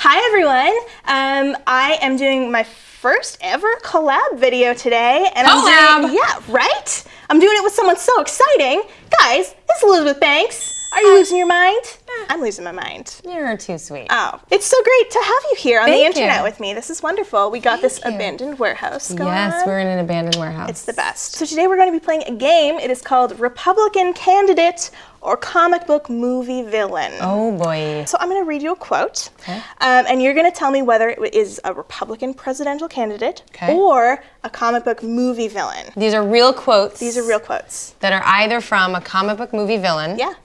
Hi everyone. I am doing my first ever collab video today, and I'm doing it with someone so exciting. Guys, it's Elizabeth Banks. Are you losing your mind? I'm losing my mind. You're too sweet. Oh, it's so great to have you here on the internet with me. This is wonderful. We got this abandoned warehouse going on. Yes, we're in an abandoned warehouse. It's the best. So today we're going to be playing a game. It is called Republican Candidate or Comic Book Movie Villain. Oh boy. So I'm going to read you a quote, and you're going to tell me whether it is a Republican presidential candidate or a comic book movie villain. These are real quotes. These are real quotes. That are either from a comic book movie villain. Yeah.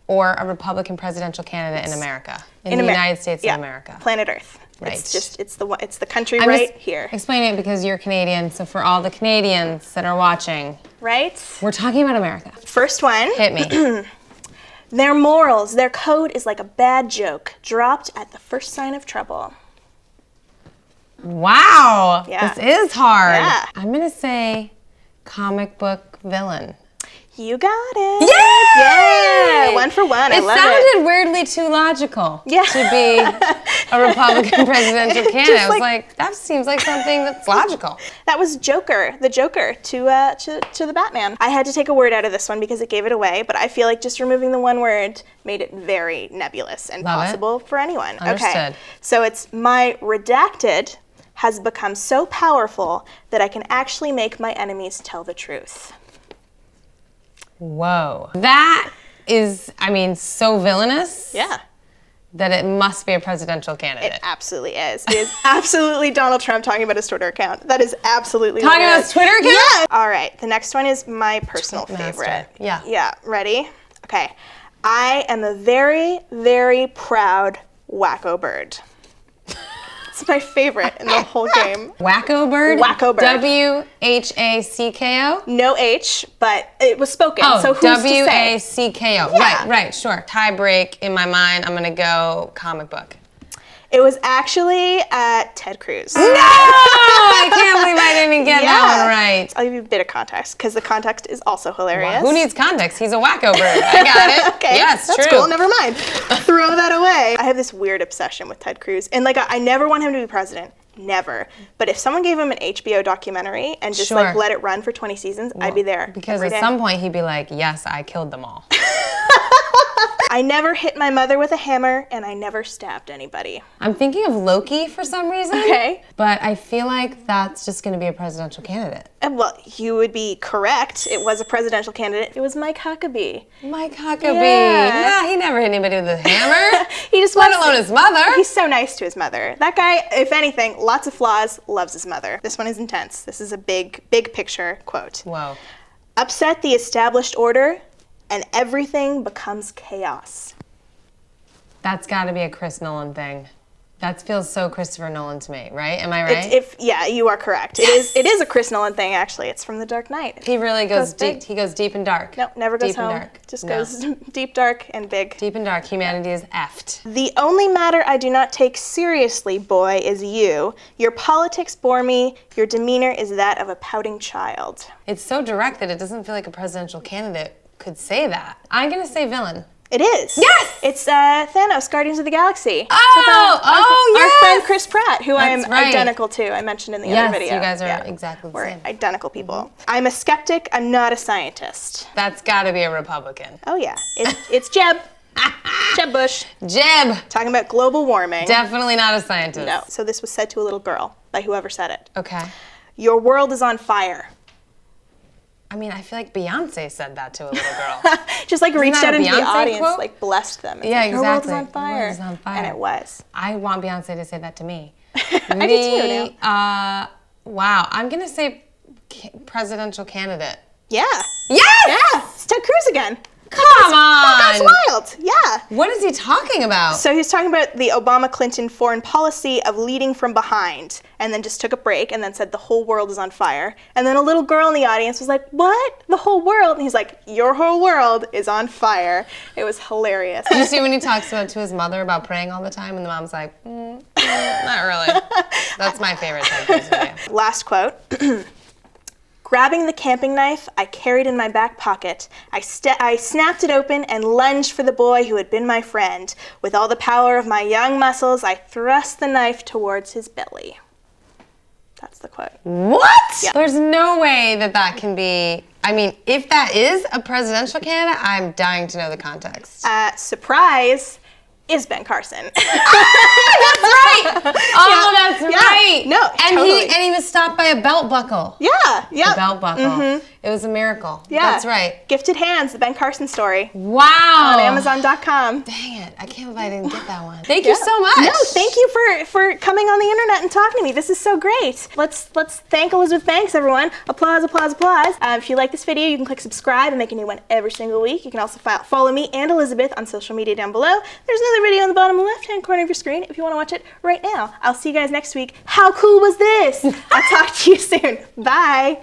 Or a Republican presidential candidate in America, in the United States of America. Planet Earth. Right. It's the country right here. Explain it because you're Canadian, so for all the Canadians that are watching. Right? We're talking about America. First one. Hit me. Their morals, their code is like a bad joke, dropped at the first sign of trouble. Wow. Yeah. This is hard. Yeah. I'm gonna say comic book villain. You got it. Yay! Yeah! 1 for 1. I love it. It sounded weirdly too logical to be a Republican presidential candidate. I was like, that seems like something that's logical. That was Joker, the Joker to the Batman. I had to take a word out of this one because it gave it away, but I feel like just removing the one word made it very nebulous and possible for anyone. Understood. Okay, so it's my redacted has become so powerful that I can actually make my enemies tell the truth. Whoa. That is, I mean, so villainous. Yeah. That it must be a presidential candidate. It absolutely is. It is absolutely Donald Trump talking about his Twitter account. That is absolutely talking about his Twitter account? Yeah. All right. The next one is my personal favorite. Yeah. Yeah. Ready? Okay. I am a very, very proud wacko bird. It's my favorite in the whole game. Wacko bird? Wacko bird. W-H-A-C-K-O? No H, but it was spoken. Oh, so who's to say? W-A-C-K-O. Yeah. Right, sure. Tie break in my mind. I'm gonna go comic book. It was actually Ted Cruz. No! I can't believe I didn't get that one right. I'll give you a bit of context, because the context is also hilarious. Wow. Who needs context? He's a wacko bird. I got it. Okay, yes, that's true. cool. Never mind. Throw that away. I have this weird obsession with Ted Cruz, and like I never want him to be president. Never. But if someone gave him an HBO documentary and just like let it run for 20 seasons, I'd be there. Because at some point he'd be like, yes, I killed them all. I never hit my mother with a hammer, and I never stabbed anybody. I'm thinking of Loki for some reason. Okay. But I feel like that's just going to be a presidential candidate. Well, you would be correct. It was a presidential candidate. It was Mike Huckabee. Mike Huckabee. Yeah. Nah, he never hit anybody with a hammer. He just let alone his mother. He's so nice to his mother. That guy, if anything, lots of flaws, loves his mother. This one is intense. This is a big picture quote. Whoa. Upset the established order, and everything becomes chaos. That's got to be a Chris Nolan thing. That feels so Christopher Nolan to me, right? Am I right? Yeah, you are correct. Yes. It is a Chris Nolan thing, actually. It's from The Dark Knight. He really goes deep. He goes deep and dark. No, never goes deep home. And dark. Just goes deep, dark, and big. Deep and dark. Humanity is effed. The only matter I do not take seriously, boy, is you. Your politics bore me. Your demeanor is that of a pouting child. It's so direct that it doesn't feel like a presidential candidate could say that. I'm gonna say villain. It is. Yes! It's Thanos, Guardians of the Galaxy. Oh, yes! Our friend Chris Pratt, who I am identical to. I mentioned in the other video. Yes, you guys are exactly the same. We're identical people. I'm a skeptic. I'm not a scientist. That's gotta be a Republican. Oh, yeah. It's Jeb. Jeb Bush. Jeb! Talking about global warming. Definitely not a scientist. No. So this was said to a little girl by whoever said it. Okay. Your world is on fire. I mean, I feel like Beyonce said that to a little girl. Just like reached out into the audience, quote? like blessed them. It's Yeah, like, exactly. Your world is on fire. Your world is on fire. And it was. I want Beyonce to say that to me. I do too now. Wow, I'm gonna say presidential candidate. Yeah. Yes! Yeah, it's Ted Cruz again. Come on! That's wild, yeah. What is he talking about? So he's talking about the Obama-Clinton foreign policy of leading from behind, and then just took a break and then said the whole world is on fire. And then a little girl in the audience was like, what? The whole world? And he's like, your whole world is on fire. It was hilarious. Did you see when he talks to his mother about praying all the time, and the mom's like, not really. That's my favorite type of video. Last quote. Grabbing the camping knife I carried in my back pocket, I snapped it open and lunged for the boy who had been my friend. With all the power of my young muscles, I thrust the knife towards his belly. That's the quote. What? Yeah. There's no way that can be, I mean, if that is a presidential candidate, I'm dying to know the context. Surprise, is Ben Carson. That's right. Oh, yeah. That's right. No, and totally. he was stopped by a belt buckle. Yeah, A belt buckle. It was a miracle. Yeah. That's right. Gifted Hands, the Ben Carson story. Wow. On Amazon.com. Dang it. I can't believe I didn't get that one. Thank you so much. No, thank you for coming on the internet and talking to me. This is so great. Let's thank Elizabeth Banks, everyone. Applause, applause, applause. If you like this video, you can click subscribe and make a new one every single week. You can also follow me and Elizabeth on social media down below. There's another video on the bottom left-hand corner of your screen if you want to watch it right now. I'll see you guys next week. How cool was this? I'll talk to you soon. Bye.